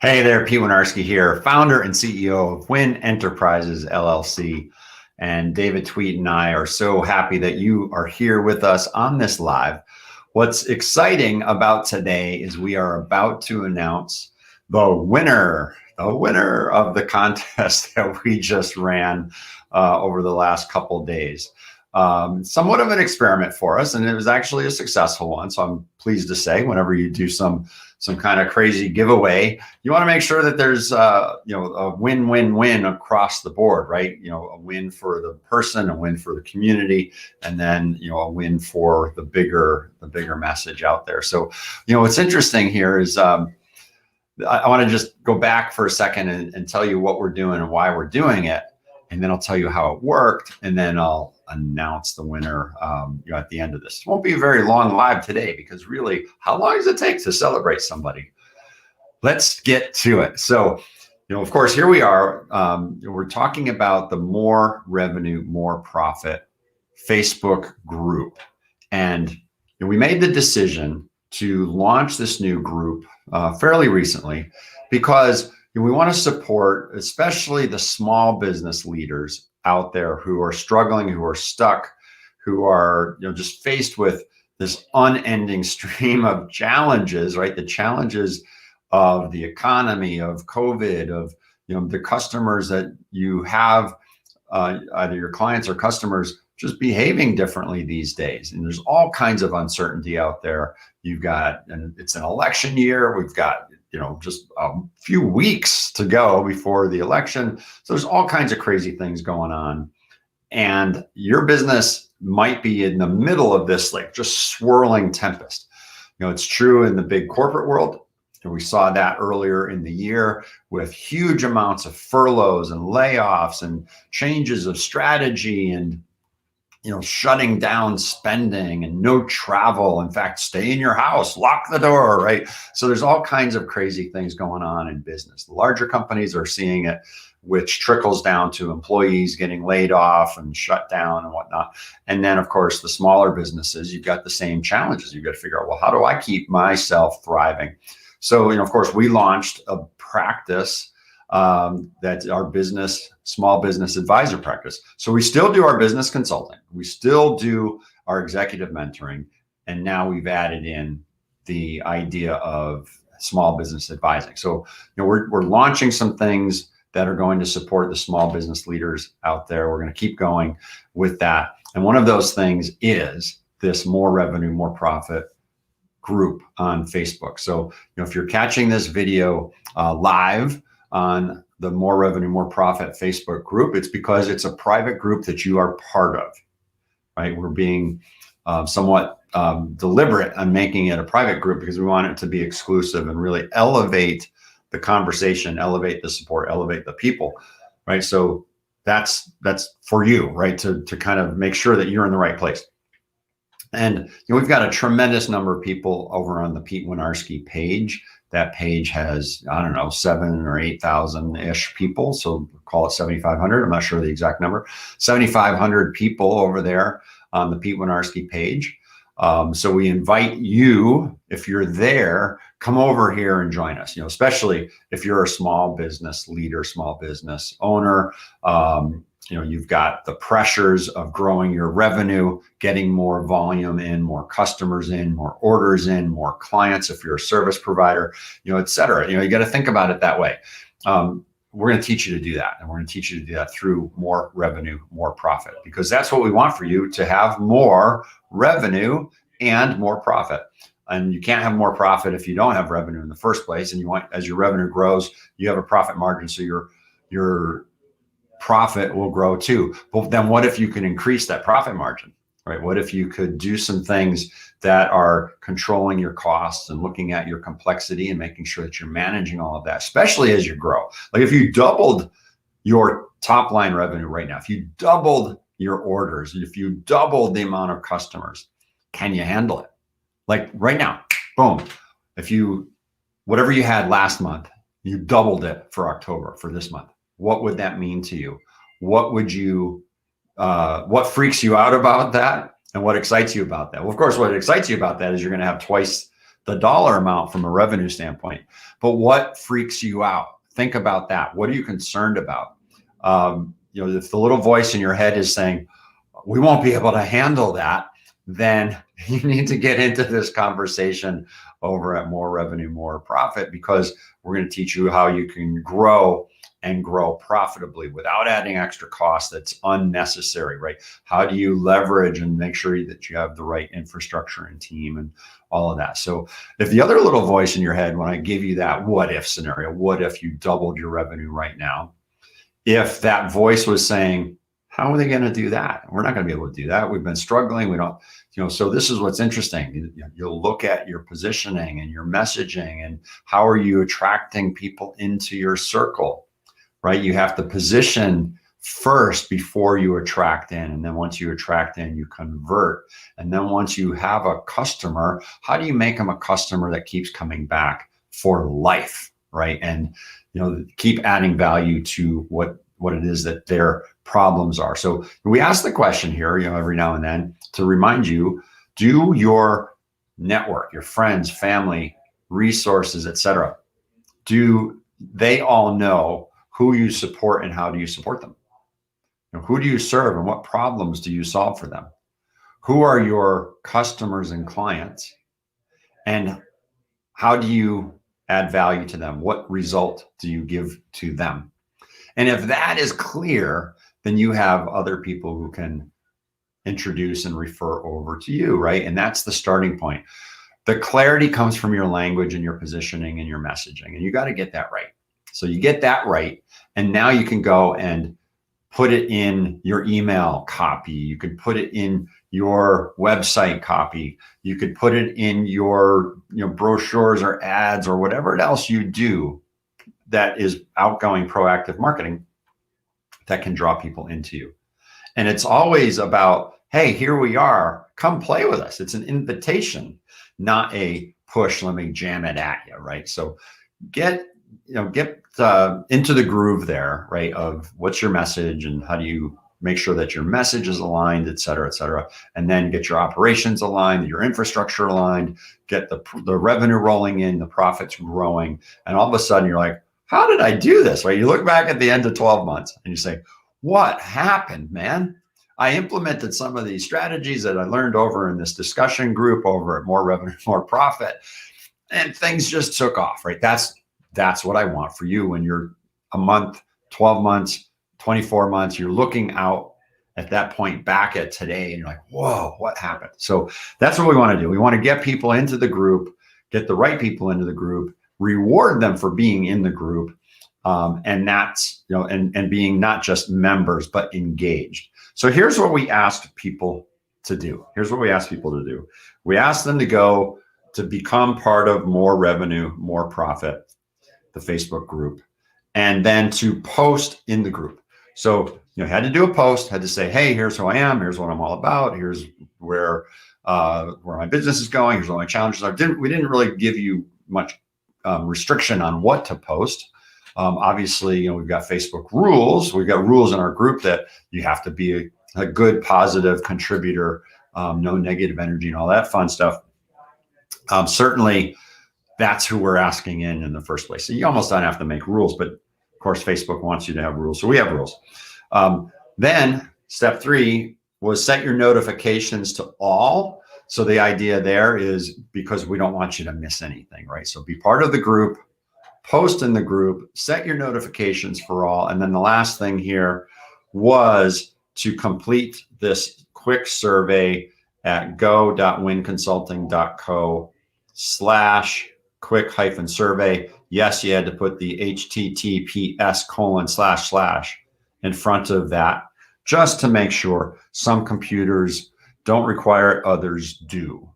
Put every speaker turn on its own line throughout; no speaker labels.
Hey there, Pete Winiarski here, founder and CEO of Win Enterprises, LLC. And David Tweet and I are so happy that you are here with us on this live. What's exciting about today is we are about to announce the winner of the contest that we just ran over the last couple days. Somewhat of an experiment for us, and it was actually a successful one. So I'm pleased to say, whenever you do some kind of crazy giveaway, you want to make sure that there's a win-win-win across the board, right? A win for the person, a win for the community, and then a win for the bigger message out there. So what's interesting here is I want to just go back for a second and tell you what we're doing and why we're doing it, and then I'll tell you how it worked, and then I'll announce the winner at the end of this. It won't be a very long live today, because really, how long does it take to celebrate somebody? Let's get to it. So, of course, here we are. We're talking about the More Revenue, More Profit Facebook group. And we made the decision to launch this new group fairly recently, because we want to support especially the small business leaders out there who are struggling, who are stuck, who are just faced with this unending stream of challenges, right? The challenges of the economy, of COVID, of the customers that you have, either your clients or customers, just behaving differently these days. And there's all kinds of uncertainty out there. And it's an election year. We've got just a few weeks to go before the election. So there's all kinds of crazy things going on. And your business might be in the middle of this, just swirling tempest. It's true in the big corporate world. And we saw that earlier in the year with huge amounts of furloughs and layoffs and changes of strategy and shutting down spending and no travel. In fact, stay in your house, lock the door, right? So there's all kinds of crazy things going on in business. The larger companies are seeing it, which trickles down to employees getting laid off and shut down and whatnot. And then, of course, the smaller businesses, you've got the same challenges. You've got to figure out, well, how do I keep myself thriving? So, of course, we launched a practice that's our small business advisor practice. So we still do our business consulting. We still do our executive mentoring. And now we've added in the idea of small business advising. So, we're launching some things that are going to support the small business leaders out there. We're going to keep going with that. And one of those things is this More Revenue, More Profit group on Facebook. So, if you're catching this video live on the More Revenue, More Profit Facebook group, it's because it's a private group that you are part of, right? We're being somewhat deliberate on making it a private group because we want it to be exclusive and really elevate the conversation, elevate the support, elevate the people, right? So that's for you, right? To kind of make sure that you're in the right place. And we've got a tremendous number of people over on the Pete Winiarski page. That page has, 7,000 or 8,000-ish people. So call it 7,500. I'm not sure the exact number. 7,500 people over there on the Pete Winiarski page. So we invite you, if you're there, come over here and join us, especially if you're a small business leader, small business owner. You've got the pressures of growing your revenue, getting more volume in, more customers in, more orders in, more clients if you're a service provider, et cetera. You got to think about it that way. We're going to teach you to do that. And we're going to teach you to do that through more revenue, more profit, because that's what we want for you, to have more revenue and more profit. And you can't have more profit if you don't have revenue in the first place. And you want, as your revenue grows, you have a profit margin. So your profit will grow too. But then what if you can increase that profit margin, right? What if you could do some things that are controlling your costs and looking at your complexity and making sure that you're managing all of that, especially as you grow? Like if you doubled your top line revenue right now, if you doubled your orders, if you doubled the amount of customers, can you handle it? Like right now, boom. Whatever you had last month, you doubled it for October, for this month. What would that mean to you? What freaks you out about that? And what excites you about that? Well, of course, what excites you about that is you're going to have twice the dollar amount from a revenue standpoint. But what freaks you out? Think about that. What are you concerned about? If the little voice in your head is saying, we won't be able to handle that, then you need to get into this conversation over at More Revenue, More Profit, because we're going to teach you how you can grow and grow profitably without adding extra costs that's unnecessary, right? How do you leverage and make sure that you have the right infrastructure and team and all of that? So if the other little voice in your head, when I give you that what if scenario, what if you doubled your revenue right now? If that voice was saying, how are they going to do that? We're not going to be able to do that. We've been struggling. We don't, so this is what's interesting. You'll look at your positioning and your messaging and how are you attracting people into your circle, right? You have to position first before you attract in. And then once you attract in, you convert. And then once you have a customer, how do you make them a customer that keeps coming back for life, right? And, keep adding value to what it is that their problems are. So we ask the question here, every now and then to remind you, do your network, your friends, family, resources, etc., do they all know who you support and how do you support them? Who do you serve and what problems do you solve for them? Who are your customers and clients? And how do you add value to them? What result do you give to them? And if that is clear, then you have other people who can introduce and refer over to you, right? And that's the starting point. The clarity comes from your language and your positioning and your messaging, and you got to get that right. So you get that right, and now you can go and put it in your email copy. You could put it in your website copy. You could put it in your brochures or ads or whatever else you do that is outgoing proactive marketing that can draw people into you. And it's always about, hey, here we are, come play with us. It's an invitation, not a push, let me jam it at you, right? So get into the groove there, right? Of what's your message and how do you make sure that your message is aligned, et cetera, and then get your operations aligned, your infrastructure aligned, get the revenue rolling in, the profits growing. And all of a sudden you're like, how did I do this, right? You look back at the end of 12 months and you say, what happened, man? I implemented some of these strategies that I learned over in this discussion group over at More Revenue, More Profit, and things just took off, right? That's what I want for you when you're a month, 12 months, 24 months, you're looking out at that point back at today and you're like, whoa, what happened? So that's what we want to do. We want to get people into the group, get the right people into the group, reward them for being in the group. And that's, and being not just members, but engaged. So here's what we asked people to do. We asked them to go to become part of More Revenue, More Profit, the Facebook group, and then to post in the group. So, had to do a post, had to say, hey, here's who I am. Here's what I'm all about. Here's where my business is going. Here's what my challenges are. We didn't really give you much restriction on what to post. Obviously, we've got Facebook rules. We've got rules in our group that you have to be a good, positive contributor, no negative energy and all that fun stuff. Certainly, that's who we're asking in the first place. So you almost don't have to make rules, but of course, Facebook wants you to have rules. So we have rules. Then step 3 was set your notifications to all. So the idea there is because we don't want you to miss anything, right? So be part of the group, post in the group, set your notifications for all. And then the last thing here was to complete this quick survey at go.winconsulting.co/quick-survey. Yes, you had to put the https:// in front of that just to make sure. Some computers don't require it, others do.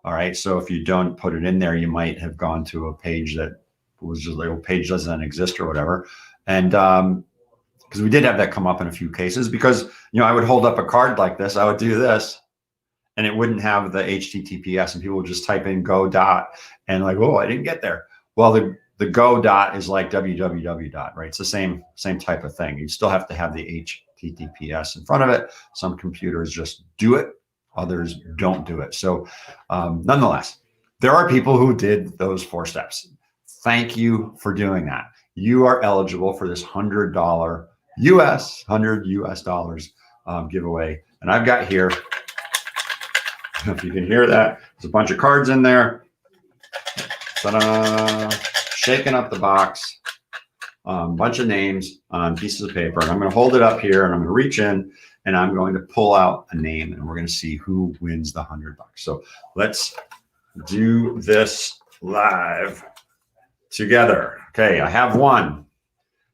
All right. So if you don't put it in there, you might have gone to a page that was just like, page doesn't exist or whatever. And because we did have that come up in a few cases, because I would hold up a card like this, I would do this, and it wouldn't have the HTTPS, and people would just type in go dot and like, oh, I didn't get there. Well, the go dot is like www dot, right? It's the same type of thing. You still have to have the HTTPS in front of it. Some computers just do it, others don't do it. So nonetheless, There are people who did those 4 steps. Thank you for doing that. You are eligible for this $100 US dollars giveaway. And I've got here, if you can hear that, there's a bunch of cards in there. Ta-da! Shaking up the box. Bunch of names on pieces of paper. And I'm going to hold it up here and I'm going to reach in and I'm going to pull out a name and we're going to see who wins the $100. So let's do this live together. Okay, I have one.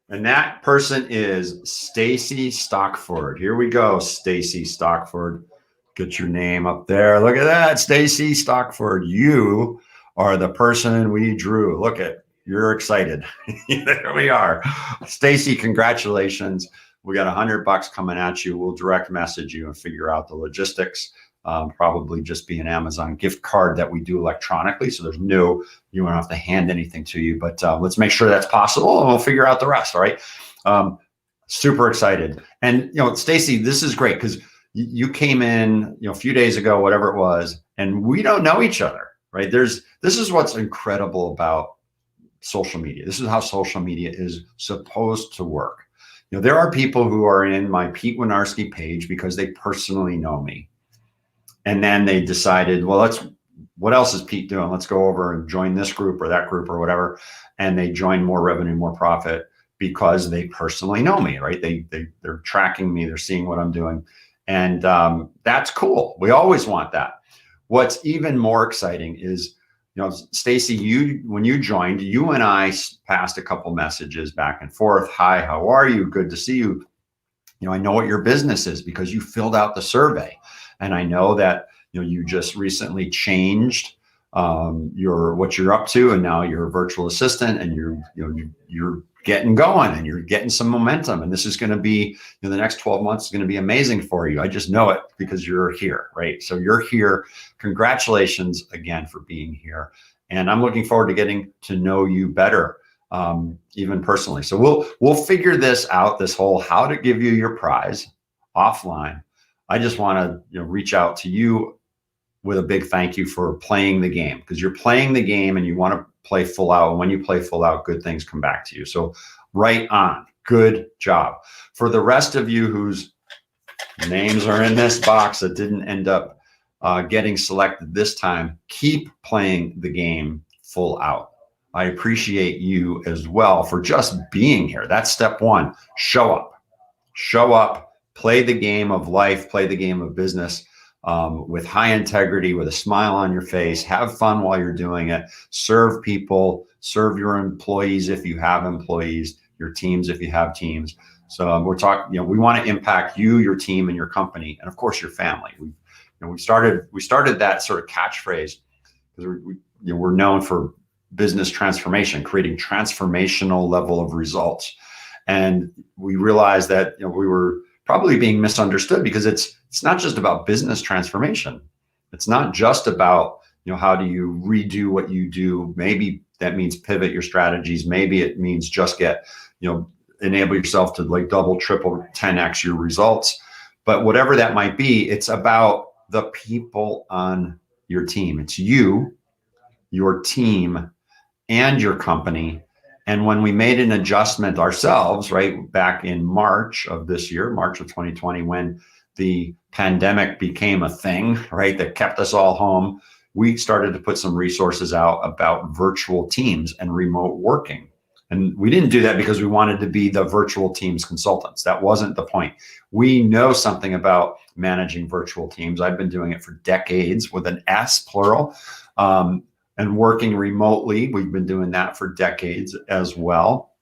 And that person is Stacy Stockford. Here we go, Stacy Stockford. Get your name up there. Look at that, Stacy Stockford. You are the person we drew. Look at, you're excited. There we are. Stacy, congratulations. We got $100 coming at you. We'll direct message you and figure out the logistics. Probably just be an Amazon gift card that we do electronically. So there's no, you won't have to hand anything to you, but let's make sure that's possible and we'll figure out the rest. All right. Super excited. And, Stacy, this is great because you came in, a few days ago, whatever it was, and we don't know each other, right? This is what's incredible about social media. This is how social media is supposed to work. There are people who are in my Pete Winiarski page because they personally know me. And then they decided, well, what else is Pete doing? Let's go over and join this group or that group or whatever. And they join More Revenue, More Profit because they personally know me, right? They're tracking me. They're seeing what I'm doing. And that's cool. We always want that. What's even more exciting is, Stacy, when you joined, you and I passed a couple messages back and forth. Hi, how are you? Good to see you. I know what your business is because you filled out the survey. And I know that, you just recently changed what you're up to. And now you're a virtual assistant and you're getting going and you're getting some momentum. And this is going to be, the next 12 months is going to be amazing for you. I just know it because you're here, right? So you're here. Congratulations again for being here. And I'm looking forward to getting to know you better, even personally. So we'll figure this out, this whole how to give you your prize offline. I just want to reach out to you with a big thank you for playing the game, because you're playing the game and you want to play full out. And when you play full out, good things come back to you. So right on. Good job. For the rest of you whose names are in this box that didn't end up getting selected this time, keep playing the game full out. I appreciate you as well for just being here. That's step one. Show up. Show up. Play the game of life, play the game of business with high integrity, with a smile on your face. Have fun while you're doing it. Serve people, serve your employees if you have employees, your teams if you have teams. So we're talking, we want to impact you, your team, and your company, and of course your family. We started that sort of catchphrase because we're known for business transformation, creating transformational level of results, and we realized that we were probably being misunderstood because it's not just about business transformation. It's not just about, how do you redo what you do? Maybe that means pivot your strategies. Maybe it means just get, enable yourself to like double, triple, 10x your results. But whatever that might be, it's about the people on your team. It's you, your team, and your company. And when we made an adjustment ourselves, right, back in March of this year, March of 2020, when the pandemic became a thing, right, that kept us all home, we started to put some resources out about virtual teams and remote working. And we didn't do that because we wanted to be the virtual teams consultants. That wasn't the point. We know something about managing virtual teams. I've been doing it for decades with an S, plural. And working remotely, we've been doing that for decades as well.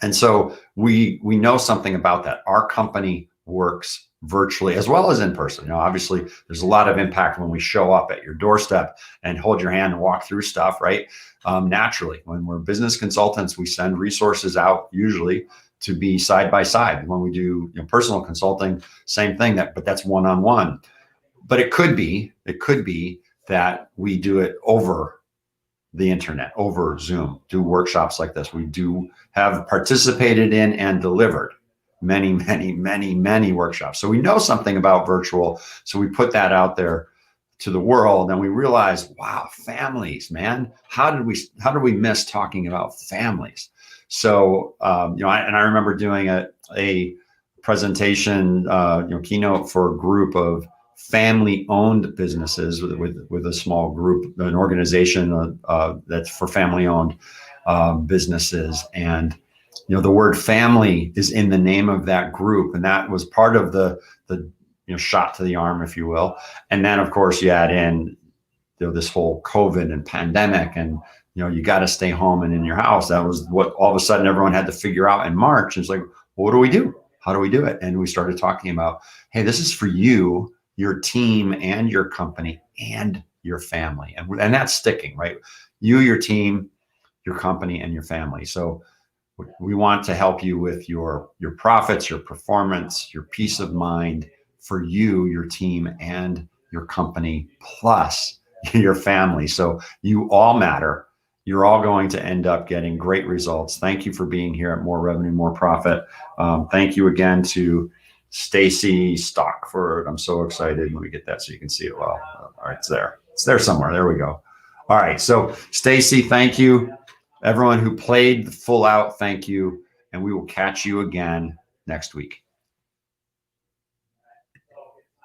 And so we know something about that. Our company works virtually as well as in person. Obviously, there's a lot of impact when we show up at your doorstep and hold your hand and walk through stuff, right? Naturally, when we're business consultants, we send resources out usually to be side by side. When we do personal consulting, same thing, but that's one-on-one. But it could be that we do it over the internet, over Zoom, do workshops like this. We do have participated in and delivered many workshops. So we know something about virtual. So we put that out there to the world, and we realized, wow, families, man, how did we miss talking about families? So, I remember doing a presentation, keynote for a group of family-owned businesses with a small group, an organization that's for family-owned businesses, and the word family is in the name of that group, and that was part of the shot to the arm, if you will. And then, of course, you add in this whole COVID and pandemic, and you got to stay home and in your house. That was what all of a sudden everyone had to figure out in March. It's like, well, what do we do? How do we do it? And we started talking about, hey, this is for you, your team, and your company, and your family, and that's sticking, right? You, your team, your company, and your family. So we want to help you with your profits, your performance, your peace of mind, for you, your team, and your company, plus your family. So you all matter. You're all going to end up getting great results. Thank you for being here at More Revenue, More Profit. Thank you again to Stacy Stockford. I'm so excited. Let me get that so you can see it well. All right, it's there. It's there somewhere. There we go. All right. So Stacy, thank you. Everyone who played full out, thank you. And we will catch you again next week.